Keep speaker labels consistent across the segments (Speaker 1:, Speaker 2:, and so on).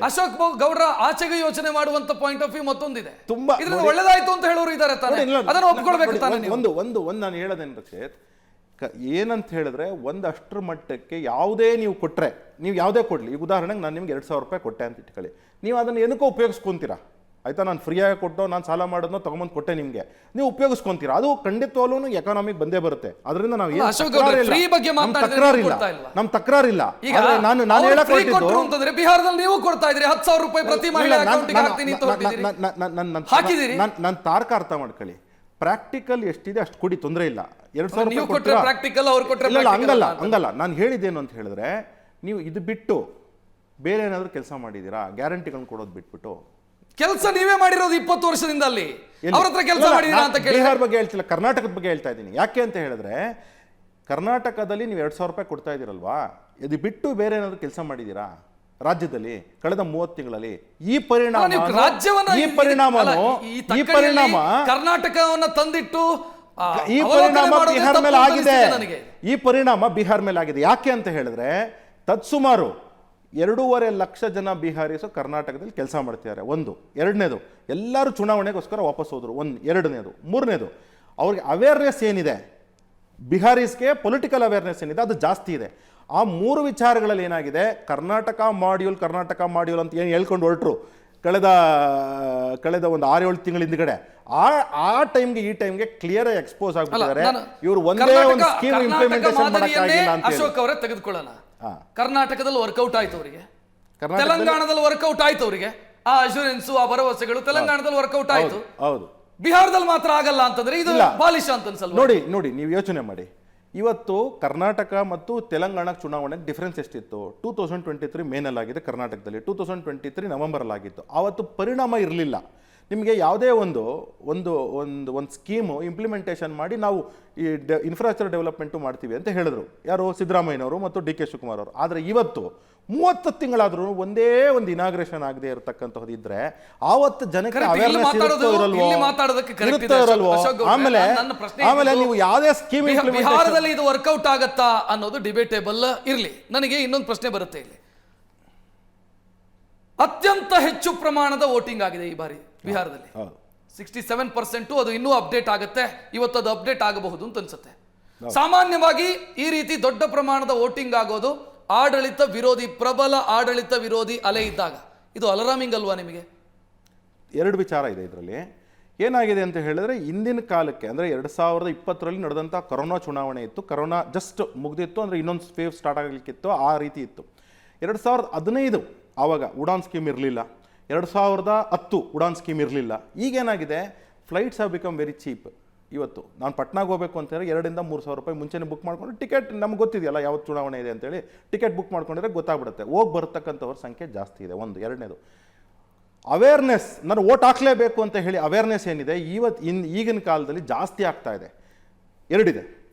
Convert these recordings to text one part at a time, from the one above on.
Speaker 1: ಅಶೋಕ್ ಗೌಡ್ರ ಆಚೆಗೆ ಯೋಚನೆ ಮಾಡುವಂತ ಪಾಯಿಂಟ್ ಆಫ್ ವ್ಯೂ ಮತ್ತೊಂದಿದೆ. ತುಂಬಾ ಒಳ್ಳೇದಾಯ್ತು ಅಂತ ಹೇಳೋರು ಇದ್ದಾರೆ ತಾನೆ, ಅದನ್ನ ಒಪ್ಕೊಳ್ಬೇಕು ತಾನೆ.
Speaker 2: ಒಂದು ನಾನು ಹೇಳೋದೇನು ರಕ್ಷಿತ್, ಏನಂತ ಹೇಳಿದ್ರೆ ಒಂದಷ್ಟರ ಮಟ್ಟಕ್ಕೆ ಯಾವುದೇ ನೀವು ಕೊಟ್ರೆ, ನೀವು ಯಾವುದೇ ಕೊಡ್ಲಿ, ಈಗ ಉದಾಹರಣೆಗೆ ನಾನು ನಿಮ್ಗೆ 2,000 ರೂಪಾಯಿ ಕೊಟ್ಟೆ ಅಂತ ಇಟ್ಕೊಳ್ಳಿ, ನೀವು ಅದನ್ನ ಏನಕ್ಕೋ ಉಪಯೋಗಿಸ್ಕೊಂತೀರಾ ಆಯ್ತಾ. ನಾನು ಫ್ರೀಯಾಗಿ ಕೊಟ್ಟು ನಾನು ಸಾಲ ಮಾಡೋದನ್ನ ತಗೊಂಬಂದು ಕೊಟ್ಟೆ ನಿಮ್ಗೆ, ನೀವು ಉಪಯೋಗಿಸ್ಕೊಂತೀರಾ, ಅದು ಖಂಡಿತವಾಗ್ಲೂ ಎಕಾನಮಿಕ್ ಬಂದೇ ಬರುತ್ತೆ. ಅದರಿಂದ ನಾವು ನಮ್ ತಕರಾರಿಲ್ಲ. ನಾನು
Speaker 1: ಹೇಳಕ್ಕೆ ಬಿಹಾರದಲ್ಲಿ ನೀವು ಕೊಡ್ತಾ ಇದ್ರಿ 10,000 ರೂಪಾಯಿ ಪ್ರತಿ ಮಹಿಳೆ ಅಕೌಂಟಿಗೆ ಹಾಕ್ತೀನಿ
Speaker 2: ನನ್ನ ತಾರ್ಕ ಅರ್ಥ ಮಾಡ್ಕೊಳ್ಳಿ. ಪ್ರಾಕ್ಟಿಕಲ್ ಎಷ್ಟಿದೆ ಅಷ್ಟು ಕೊಡಿ, ತೊಂದರೆ ಇಲ್ಲ.
Speaker 1: 2,000
Speaker 2: ಹಂಗಲ್ಲ. ನಾನು ಹೇಳಿದ್ದೇನು ಅಂತ ಹೇಳಿದ್ರೆ, ನೀವು ಇದು ಬಿಟ್ಟು ಬೇರೆ ಏನಾದ್ರು ಕೆಲಸ ಮಾಡಿದೀರಾ? ಗ್ಯಾರಂಟಿಗಳನ್ನ ಕೊಡೋದು ಬಿಟ್ಬಿಟ್ಟು
Speaker 1: ಕೆಲಸ ನೀವೇ ಮಾಡಿರೋದು 20 ವರ್ಷದಿಂದ ಅಲ್ಲಿ ಅವ್ರ ಹತ್ರ ಕೆಲಸ ಮಾಡಿದೀರಾ ಅಂತ ಕೇಳಿ.
Speaker 2: ಬಿಹಾರ್ ಬಗ್ಗೆ ಹೇಳ್ತಿಲ್ಲ, ಕರ್ನಾಟಕದ ಬಗ್ಗೆ ಹೇಳ್ತಾ ಇದ್ದೀನಿ. ಯಾಕೆ ಅಂತ ಹೇಳಿದ್ರೆ, ಕರ್ನಾಟಕದಲ್ಲಿ ನೀವು 2,000 ರೂಪಾಯಿ ಕೊಡ್ತಾ ಇದ್ದೀರಲ್ವಾ, ಇದು ಬಿಟ್ಟು ಬೇರೆ ಏನಾದ್ರು ಕೆಲಸ ಮಾಡಿದೀರಾ ರಾಜ್ಯದಲ್ಲಿ ಕಳೆದ 30 ತಿಂಗಳಲ್ಲಿ? ಈ ಪರಿಣಾಮ
Speaker 1: ಕರ್ನಾಟಕವನ್ನ ತಂದಿಟ್ಟು
Speaker 2: ಈ ಪರಿಣಾಮ ಬಿಹಾರ ಮೇಲೆ ಆಗಿದೆ. ಈ ಪರಿಣಾಮ ಬಿಹಾರ ಮೇಲೆ ಆಗಿದೆ. ಯಾಕೆ ಅಂತ ಹೇಳಿದ್ರೆ, ತತ್ಸುಮಾರು 2.5 ಲಕ್ಷ ಜನ ಬಿಹಾರೀಸು ಕರ್ನಾಟಕದಲ್ಲಿ ಕೆಲಸ ಮಾಡ್ತಿದ್ದಾರೆ. ಒಂದು. ಎರಡನೇದು, ಎಲ್ಲರೂ ಚುನಾವಣೆಗೋಸ್ಕರ ವಾಪಸ್ ಹೋದ್ರು. ಎರಡನೇದು. ಮೂರನೇದು, ಅವ್ರಿಗೆ ಅವೇರ್ನೆಸ್ ಏನಿದೆ, ಬಿಹಾರೀಸ್ಗೆ ಪೊಲಿಟಿಕಲ್ ಅವೇರ್ನೆಸ್ ಏನಿದೆ ಅದು ಜಾಸ್ತಿ ಇದೆ. ಆ 3 ವಿಚಾರಗಳಲ್ಲಿ ಏನಾಗಿದೆ, ಕರ್ನಾಟಕ ಮಾಡ್ಯೂಲ್ ಅಂತ ಏನು ಹೇಳ್ಕೊಂಡು ಹೊರಟರು ಕಳೆದ ಒಂದು 6-7 ತಿಂಗಳ ಹಿಂದ್ಗಡೆ, ಆ ಟೈಮ್ಗೆ ಈ ಟೈಮ್ಗೆ ಕ್ಲಿಯರ್ ಆಗಿ ಎಕ್ಸ್ಪೋಸ್ ಆಗ್ಬಿಟ್ಟಿದ್ದಾರೆ. ಇವರು ಒಂದೇ ಒಂದು ಸ್ಕೀಮ್ ಇಂಪ್ಲಿಮೆಂಟೇಷನ್ ಮಾಡಕ್ಕಾಗಿಲ್ಲ ಅಂತ
Speaker 1: ಅಶೋಕ್ ಅವರೇ ತೆಗೆದುಕೊಳ್ಳೋಣ. ಕರ್ನಾಟಕದಲ್ಲಿ ವರ್ಕೌಟ್ ಆಯ್ತು ಅವರಿಗೆ, ತೆಲಂಗಾಣದಲ್ಲಿ ವರ್ಕೌಟ್ ಆಯ್ತು ಅವರಿಗೆ. ಆ ಅಶ್ಯೂರೆನ್ಸ್, ಆ ಭರವಸೆಗಳು ತೆಲಂಗಾಣದಲ್ಲಿ ವರ್ಕೌಟ್ ಆಯ್ತು.
Speaker 2: ಹೌದು.
Speaker 1: ಬಿಹಾರದಲ್ಲಿ ಮಾತ್ರ ಆಗಲ್ಲ ಅಂತಂದ್ರೆ ಇದು ಬಾಲಿಶ ಅಂತ ಅನ್ಸಲ್ಲ.
Speaker 2: ನೋಡಿ ನೀವು ಯೋಚನೆ ಮಾಡಿ, ಇವತ್ತು ಕರ್ನಾಟಕ ಮತ್ತು ತೆಲಂಗಾಣ ಚುನಾವಣೆಗೆ ಡಿಫರೆನ್ಸ್ ಎಷ್ಟಿತ್ತು? 2023 ಮೇನಲ್ಲಾಗಿದೆ ಕರ್ನಾಟಕದಲ್ಲಿ, 2023 ನವೆಂಬರಲ್ಲಿ ಆಗಿತ್ತು. ಆವತ್ತು ಪರಿಣಾಮ ಇರಲಿಲ್ಲ. ನಿಮಗೆ ಯಾವುದೇ ಒಂದು ಸ್ಕೀಮು ಇಂಪ್ಲಿಮೆಂಟೇಷನ್ ಮಾಡಿ ನಾವು ಈ ಇನ್ಫ್ರಾಸ್ಟ್ರಕ್ಚರ್ ಡೆವಲಪ್ಮೆಂಟು ಮಾಡ್ತೀವಿ ಅಂತ ಹೇಳಿದ್ರು ಯಾರು? ಸಿದ್ದರಾಮಯ್ಯನವರು ಮತ್ತು ಡಿ ಕೆ ಶಿವಕುಮಾರ್ ಅವರು. ಆದರೆ ಇವತ್ತು 30 ತಿಂಗಳಾದ್ರೂ ಒಂದೇ ಒಂದು ಇನಾಗ್ರೇಷನ್ ಆಗದೆ ಇರತಕ್ಕಂಥದ್ದು ಇದ್ರೆ ಆವತ್ತು ಜನಕ್ಕೆ ಅವೇರ್ನೆಸ್ ಇರುತ್ತೋ ಇರಲ್ವೋ? ಆಮೇಲೆ ನೀವು ಯಾವುದೇ ಸ್ಕೀಮ್
Speaker 1: ಬಿಹಾರದಲ್ಲಿ ಇದು ವರ್ಕೌಟ್ ಆಗತ್ತಾ ಅನ್ನೋದು ಡಿಬೇಟೇಬಲ್ ಇರಲಿ. ನನಗೆ ಇನ್ನೊಂದು ಪ್ರಶ್ನೆ ಬರುತ್ತೆ ಇಲ್ಲಿ. ಅತ್ಯಂತ ಹೆಚ್ಚು ಪ್ರಮಾಣದ ವೋಟಿಂಗ್ ಆಗಿದೆ ಈ ಬಾರಿ ಬಿಹಾರದಲ್ಲಿ, 67%. ಅದು ಇನ್ನೂ ಅಪ್ಡೇಟ್ ಆಗುತ್ತೆ, ಇವತ್ತು ಅದು ಅಪ್ಡೇಟ್ ಆಗಬಹುದು ಅಂತ ಅನ್ಸುತ್ತೆ. ಸಾಮಾನ್ಯವಾಗಿ ಈ ರೀತಿ ದೊಡ್ಡ ಪ್ರಮಾಣದ ವೋಟಿಂಗ್ ಆಗೋದು ಆಡಳಿತ ವಿರೋಧಿ, ಪ್ರಬಲ ಆಡಳಿತ ವಿರೋಧಿ ಅಲೆ ಇದ್ದಾಗ. ಇದು ಅಲಾರಾಮಿಂಗ್ ಅಲ್ವಾ ನಿಮಗೆ?
Speaker 2: 2 ವಿಚಾರ ಇದೆ ಇದರಲ್ಲಿ. ಏನಾಗಿದೆ ಅಂತ ಹೇಳಿದ್ರೆ, ಇಂದಿನ ಕಾಲಕ್ಕೆ ಅಂದರೆ 2020ರಲ್ಲಿ ನಡೆದಂಥ ಕೊರೋನಾ ಚುನಾವಣೆ ಇತ್ತು. ಕೊರೋನಾ ಜಸ್ಟ್ ಮುಗ್ದಿತ್ತು, ಅಂದರೆ ಇನ್ನೊಂದು ಫೇವ್ ಸ್ಟಾರ್ಟ್ ಆಗಲಿಕ್ಕಿತ್ತು, ಆ ರೀತಿ ಇತ್ತು. 2015 ಆವಾಗ ಉಡಾನ್ ಸ್ಕೀಮ್ ಇರಲಿಲ್ಲ. 2010 ಉಡಾನ್ ಸ್ಕೀಮ್ ಇರಲಿಲ್ಲ. ಈಗೇನಾಗಿದೆ, flights have become very cheap. ಇವತ್ತು ನಾನು ಪಟ್ನಾಗೆ ಹೋಗಬೇಕು ಅಂತಂದರೆ 2,000-3,000 ರೂಪಾಯಿ ಮುಂಚೆನೇ ಬುಕ್ ಮಾಡ್ಕೊಂಡು, ಟಿಕೆಟ್ ನಮ್ಗೆ ಗೊತ್ತಿದೆಯಲ್ಲ ಯಾವತ್ತು ಚುನಾವಣೆ ಇದೆ ಅಂತೇಳಿ, ಟಿಕೆಟ್ ಬುಕ್ ಮಾಡ್ಕೊಂಡಿದ್ರೆ ಗೊತ್ತಾಗ್ಬಿಡುತ್ತೆ. ಹೋಗಿ ಬರ್ತಕ್ಕಂಥವ್ರ ಸಂಖ್ಯೆ ಜಾಸ್ತಿ ಇದೆ. ಒಂದು. ಎರಡನೇದು, ಅವೇರ್ನೆಸ್, ನಾನು ವೋಟ್ ಹಾಕಲೇಬೇಕು ಅಂತ ಹೇಳಿ ಅವೇರ್ನೆಸ್ ಏನಿದೆ ಈಗಿನ ಕಾಲದಲ್ಲಿ ಜಾಸ್ತಿ ಆಗ್ತಾ ಇದೆ. 2 ಇದೆ.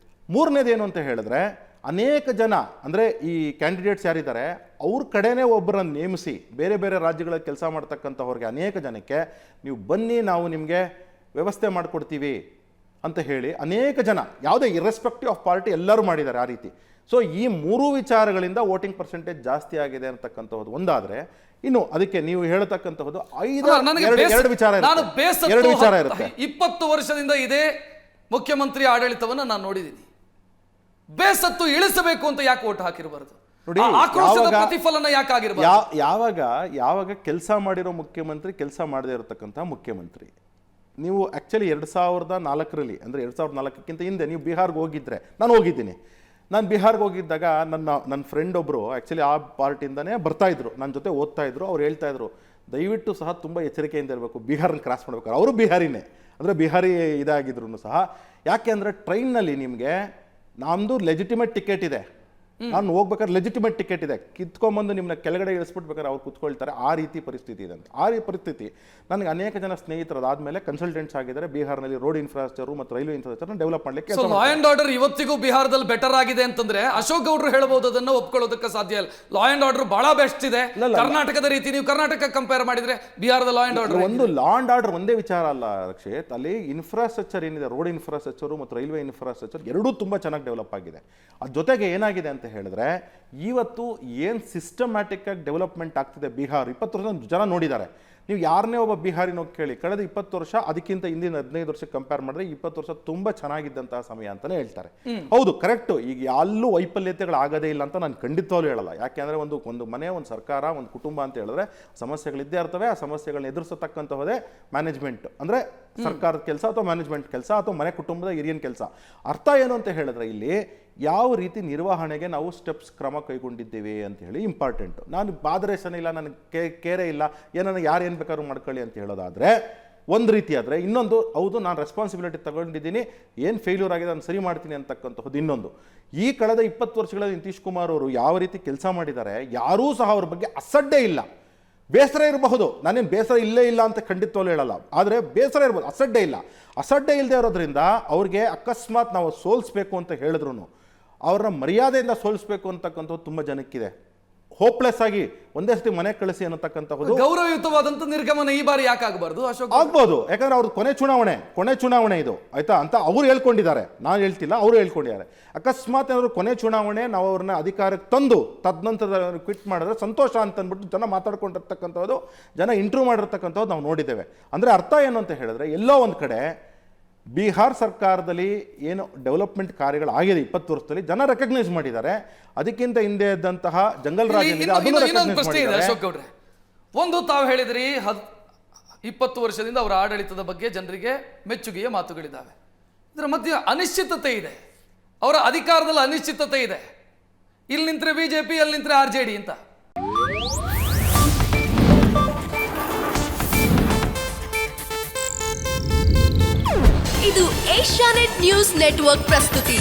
Speaker 2: ಮೂರನೇದೇನು ಅಂತ ಹೇಳಿದ್ರೆ, ಅನೇಕ ಜನ ಅಂದರೆ ಈ ಕ್ಯಾಂಡಿಡೇಟ್ಸ್ ಯಾರಿದ್ದಾರೆ ಅವ್ರ ಕಡೆನೇ ಒಬ್ಬರನ್ನು ನೇಮಿಸಿ ಬೇರೆ ಬೇರೆ ರಾಜ್ಯಗಳಲ್ಲಿ ಕೆಲಸ ಮಾಡ್ತಕ್ಕಂಥವ್ರಿಗೆ ಅನೇಕ ಜನಕ್ಕೆ ನೀವು ಬನ್ನಿ ನಾವು ನಿಮಗೆ ವ್ಯವಸ್ಥೆ ಮಾಡಿಕೊಡ್ತೀವಿ ಅಂತ ಹೇಳಿ ಅನೇಕ ಜನ, ಯಾವುದೇ ಇರ್ರೆಸ್ಪೆಕ್ಟಿವ್ ಆಫ್ ಪಾರ್ಟಿ ಎಲ್ಲರೂ ಮಾಡಿದ್ದಾರೆ ಆ ರೀತಿ. ಸೊ ಈ 3 ವಿಚಾರಗಳಿಂದ ವೋಟಿಂಗ್ ಪರ್ಸೆಂಟೇಜ್ ಜಾಸ್ತಿ ಆಗಿದೆ ಅಂತಕ್ಕಂಥದ್ದು ಒಂದಾದರೆ, ಇನ್ನು ಅದಕ್ಕೆ ನೀವು ಹೇಳ್ತಕ್ಕಂಥದ್ದು 2 ವಿಚಾರ ಇರುತ್ತೆ.
Speaker 1: 20 ವರ್ಷದಿಂದ ಇದೇ ಮುಖ್ಯಮಂತ್ರಿ ಆಡಳಿತವನ್ನು ನಾನು ನೋಡಿದ್ದೀನಿ. ಬೇಸತ್ತು ಇಳಿಸಬೇಕು ಅಂತ ಯಾಕೆ ವೋಟ್ ಹಾಕಿರಬಾರದು? ನೋಡಿ, ಪ್ರತಿಫಲನ ಯಾಕೆ ಆಗಿರಬಾರದು?
Speaker 2: ಯಾವಾಗ ಕೆಲಸ ಮಾಡಿರೋ ಮುಖ್ಯಮಂತ್ರಿ, ಕೆಲಸ ಮಾಡದೇ ಇರತಕ್ಕಂಥ ಮುಖ್ಯಮಂತ್ರಿ. ನೀವು ಆ್ಯಕ್ಚುಲಿ 2004ರಲ್ಲಿ, ಅಂದರೆ 2004ಕ್ಕಿಂತ ಹಿಂದೆ ನೀವು ಬಿಹಾರ್ಗೆ ಹೋಗಿದ್ರೆ, ನಾನು ಹೋಗಿದ್ದೀನಿ. ನಾನು ಬಿಹಾರ್ಗೆ ಹೋಗಿದ್ದಾಗ ನನ್ನ ಫ್ರೆಂಡ್ ಒಬ್ಬರು ಆ್ಯಕ್ಚುಲಿ ಆ ಪಾರ್ಟಿಯಿಂದನೇ ಬರ್ತಾಯಿದ್ರು, ನನ್ನ ಜೊತೆ ಓದ್ತಾ ಇದ್ರು. ಅವ್ರು ಹೇಳ್ತಾ ಇದ್ರು, ದಯವಿಟ್ಟು ಸಹ ತುಂಬ ಎಚ್ಚರಿಕೆಯಿಂದ ಇರಬೇಕು ಬಿಹಾರನ್ನು ಕ್ರಾಸ್ ಮಾಡ್ಬೇಕಾದ್ರೆ. ಅವರು ಬಿಹಾರಿನೇ, ಅಂದರೆ ಬಿಹಾರಿ ಇದಾಗಿದ್ರು ಸಹ. ಯಾಕೆ ಅಂದರೆ ಟ್ರೈನ್ನಲ್ಲಿ ನಿಮಗೆ ನಮ್ಮದು ಲೆಜಿಟಿಮೇಟ್ ಟಿಕೆಟ್ ಇದೆ, ನಾನು ಹೋಗ್ಬೇಕಾದ್ರೆ ಲೆಜಿಟಿಮೇಟ್ ಟಿಕೆಟ್ ಇದೆ, ಕಿತ್ಕೊಂಬಂದು ನಿಮ್ಮನ್ನ ಕೆಳಗಡೆ ಇಳಿಸ್ಬಿಟ್ಬೇಕಾದ್ರೆ ಅವ್ರು ಕುತ್ಕೊಳ್ತಾರೆ. ಆ ರೀತಿ ಪರಿಸ್ಥಿತಿ ಇದೆ ಅಂತ. ಆ ಪರಿಸ್ಥಿತಿ ನನಗೆ ಅನೇಕ ಜನ ಸ್ನೇಹಿತರು ಅದಾದಮೇಲೆ ಕನ್ಸಲ್ಟೆಂಟ್ಸ್ ಆಗಿದ್ದಾರೆ ಬಿಹಾರ್ನಲ್ಲಿ ರೋಡ್ ಇನ್ಫ್ರಾಸ್ಟ್ರಕ್ಚರ್ ಮತ್ತು ರೈಲ್ವೆ ಇನ್ಫ್ರಾಸ್ಟ್ರಕ್ಚರ್ ಡೆವಲಪ್ ಮಾಡಲಿಕ್ಕೆ.
Speaker 1: ಲಾ ಆ್ಯಂಡ್ ಆರ್ಡರ್ ಇವತ್ತಿಗೂ ಬಿಹಾರದಲ್ಲಿ ಬೆಟರ್ ಆಗಿದೆ ಅಂತಂದ್ರೆ ಅಶೋಕ್ ಗೌಡ್ರು ಹೇಳ್ಬೋದು, ಅದನ್ನು ಒಪ್ಕೊಳ್ಳೋದಕ್ಕೆ ಸಾಧ್ಯ ಇಲ್ಲ. ಲಾ ಆ್ಯಂಡ್ ಆರ್ಡರ್ ಬಹಳ ಬೆಸ್ಟ್ ಇದೆ ಕರ್ನಾಟಕದ ರೀತಿ. ನೀವು ಕರ್ನಾಟಕ ಕಂಪೇರ್ ಮಾಡಿದ್ರೆ ಬಿಹಾರದ law and order
Speaker 2: law and order ಒಂದೇ ವಿಚಾರ ಅಲ್ಲ ರಕ್ಷಿತ್. ಅಲ್ಲಿ ಇನ್ಫ್ರಾಸ್ಟ್ರಕ್ಚರ್ ಏನಿದೆ, ರೋಡ್ ಇನ್ಫ್ರಾಸ್ಟ್ರಕ್ಚರ್ ಮತ್ತು ರೈಲ್ವೆ ಇನ್ಫ್ರಾಸ್ಟ್ರಕ್ಚರ್ ಎರಡೂ ತುಂಬ ಚೆನ್ನಾಗಿ ಡೆವಲಪ್ ಆಗಿದೆ. ಅದ್ರ ಜೊತೆಗೆ ಏನಾಗಿದೆ ಅಂತ ಅಂತ ಹೇಳಿದ್ರೆ ಇವತ್ತು ಏನು ಸಿಸ್ಟಮ್ಯಾಟಿಕ್ ಆಗಿ ಡೆವಲಪ್ಮೆಂಟ್ ಆಗ್ತಿದೆ ಬಿಹಾರ್ 20 ವರ್ಷ ಜನ ನೋಡಿದ್ದಾರೆ. ನೀವು ಯಾರನ್ನೇ ಒಬ್ಬ ಬಿಹಾರಿನ ಕೇಳಿ ಕಳೆದ 20 ವರ್ಷ ಅದಕ್ಕಿಂತ ಹಿಂದಿನ 15 ವರ್ಷಕ್ಕೆ ಕಂಪೇರ್ ಮಾಡಿದ್ರೆ 20 ವರ್ಷ ತುಂಬಾ ಚೆನ್ನಾಗಿದ್ದಂತಹ ಸಮಯ ಅಂತಾನೆ ಹೇಳ್ತಾರೆ. ಹೌದು, ಕರೆಕ್ಟ್. ಈಗ ಎಲ್ಲೂ ವೈಫಲ್ಯತೆಗಳಾಗದೇ ಇಲ್ಲ ಅಂತ ನಾನು ಖಂಡಿತವಾಗ್ಲೂ ಹೇಳಲ್ಲ. ಯಾಕೆಂದ್ರೆ ಒಂದು ಮನೆ, ಒಂದು ಸರ್ಕಾರ, ಒಂದು ಕುಟುಂಬ ಅಂತ ಹೇಳಿದ್ರೆ ಸಮಸ್ಯೆಗಳಿದ್ದೇ ಇರ್ತವೆ. ಆ ಸಮಸ್ಯೆಗಳನ್ನ ಎದುರಿಸತಕ್ಕಂತಹದೇ ಮ್ಯಾನೇಜ್ಮೆಂಟ್, ಅಂದ್ರೆ ಸರ್ಕಾರದ ಕೆಲಸ ಅಥವಾ ಮ್ಯಾನೇಜ್ಮೆಂಟ್ ಕೆಲಸ ಅಥವಾ ಮನೆ ಕುಟುಂಬದ ಹಿರಿಯನ ಕೆಲಸ. ಅರ್ಥ ಏನು ಅಂತ ಹೇಳಿದ್ರೆ ಇಲ್ಲಿ ಯಾವ ರೀತಿ ನಿರ್ವಹಣೆಗೆ ನಾವು ಸ್ಟೆಪ್ಸ್ ಕ್ರಮ ಕೈಗೊಂಡಿದ್ದೇವೆ ಅಂತ ಹೇಳಿ ಇಂಪಾರ್ಟೆಂಟ್. ನಾನು ಬಾದರೇಶನ ಇಲ್ಲ, ನನಗೆ ಕೇರೆ ಇಲ್ಲ, ಏನನ್ನ ಯಾರು ಏನು ಬೇಕಾದ್ರೂ ಮಾಡ್ಕೊಳ್ಳಿ ಅಂತ ಹೇಳೋದಾದ್ರೆ ಒಂದು ರೀತಿ ಆದರೆ, ಇನ್ನೊಂದು ಹೌದು ನಾನು ರೆಸ್ಪಾನ್ಸಿಬಿಲಿಟಿ ತಗೊಂಡಿದ್ದೀನಿ, ಏನು ಫೇಲ್ಯೂರ್ ಆಗಿದೆ ನಾನು ಸರಿ ಮಾಡ್ತೀನಿ ಅಂತಕ್ಕಂಥದ್ದು ಇನ್ನೊಂದು. ಈ ಕಳೆದ 20 ವರ್ಷಗಳಲ್ಲಿ ನಿತೀಶ್ ಕುಮಾರ್ ಅವರು ಯಾವ ರೀತಿ ಕೆಲಸ ಮಾಡಿದ್ದಾರೆ, ಯಾರೂ ಸಹ ಅವ್ರ ಬಗ್ಗೆ ಅಸಡ್ಡೆ ಇಲ್ಲ. ಬೇಸರ ಇರಬಹುದು, ನಾನೇನು ಬೇಸರ ಇಲ್ಲೇ ಇಲ್ಲ ಅಂತ ಖಂಡಿತವಾಗ್ಲೂ ಹೇಳಲ್ಲ, ಆದರೆ ಬೇಸರ ಇರ್ಬೋದು, ಅಸಡ್ಡೆ ಇಲ್ಲ. ಅಸಡ್ಡೆ ಇಲ್ಲದೆ ಇರೋದ್ರಿಂದ ಅವ್ರಿಗೆ ಅಕಸ್ಮಾತ್ ನಾವು ಸೋಲಿಸ್ಬೇಕು ಅಂತ ಹೇಳಿದ್ರು ಅವ್ರನ್ನ ಮರ್ಯಾದೆಯಿಂದ ಸೋಲಿಸ್ಬೇಕು ಅಂತಕ್ಕಂಥದ್ದು ತುಂಬ ಜನಕ್ಕಿದೆ. ಹೋಪ್ಲೆಸ್ ಆಗಿ ಒಂದೇ ಸತಿ ಮನೆ ಕಳಿಸಿ ಅನ್ನತಕ್ಕಂಥದ್ದು
Speaker 1: ಗೌರವಯುತವಾದಂತ ನಿರ್ಗಮನ ಈ ಬಾರಿ ಯಾಕೆ ಆಗಬಾರ್ದು ಅಶೋಕ್?
Speaker 2: ಆಗ್ಬೋದು, ಯಾಕಂದ್ರೆ ಅವ್ರದ್ದು ಕೊನೆ ಚುನಾವಣೆ ಇದು, ಆಯ್ತಾ ಅಂತ ಅವ್ರು ಹೇಳ್ಕೊಂಡಿದ್ದಾರೆ, ನಾನು ಹೇಳ್ತಿಲ್ಲ, ಅವರು ಹೇಳ್ಕೊಂಡಿದ್ದಾರೆ. ಅಕಸ್ಮಾತ್ ಏನಾದ್ರು ಕೊನೆ ಚುನಾವಣೆ ನಾವು ಅವ್ರನ್ನ ಅಧಿಕಾರಕ್ಕೆ ತಂದು ತದನಂತರ ಕ್ವಿಟ್ ಮಾಡಿದ್ರೆ ಸಂತೋಷ ಅಂತ ಅಂದ್ಬಿಟ್ಟು ಜನ ಮಾತಾಡ್ಕೊಂಡಿರ್ತಕ್ಕಂಥದ್ದು, ಜನ ಇಂಟ್ರ್ಯೂ ಮಾಡಿರ್ತಕ್ಕಂಥದ್ದು ನಾವು ನೋಡಿದ್ದೇವೆ. ಅಂದ್ರೆ ಅರ್ಥ ಏನು ಅಂತ ಹೇಳಿದ್ರೆ, ಎಲ್ಲೋ ಒಂದು ಕಡೆ ಬಿಹಾರ್ ಸರ್ಕಾರದಲ್ಲಿ ಏನು ಡೆವಲಪ್ಮೆಂಟ್ ಕಾರ್ಯಗಳಾಗಿದೆ 20 ವರ್ಷದಲ್ಲಿ ಜನ ರೆಕಗ್ನೈಸ್ ಮಾಡಿದ್ದಾರೆ. ಅದಕ್ಕಿಂತ ಹಿಂದೆ ಇದ್ದಂತಹ ಜಂಗಲ್ ರಾಜ್
Speaker 1: ಇನ್ನೊಂದು ಪ್ರಶ್ನೆ ಇದೆ ಅಶೋಕ್ ಗೌಡ್ರೆ. ಒಂದು ತಾವು ಹೇಳಿದ್ರಿ 20 ವರ್ಷದಿಂದ ಅವರ ಆಡಳಿತದ ಬಗ್ಗೆ ಜನರಿಗೆ ಮೆಚ್ಚುಗೆಯ ಮಾತುಗಳಿದ್ದಾವೆ. ಇದರ ಮಧ್ಯೆ ಅನಿಶ್ಚಿತತೆ ಇದೆ, ಅವರ ಅಧಿಕಾರದಲ್ಲಿ ಅನಿಶ್ಚಿತತೆ ಇದೆ. ಇಲ್ಲಿ ನಿಂತ್ರೆ ಬಿಜೆಪಿ, ಅಲ್ಲಿ ನಿಂತ್ರೆ RJD ಅಂತ.
Speaker 3: ಇದು ಏಷ್ಯಾನೆಟ್ ನ್ಯೂಸ್ ನೆಟ್ವರ್ಕ್ ಪ್ರಸ್ತುತಿ.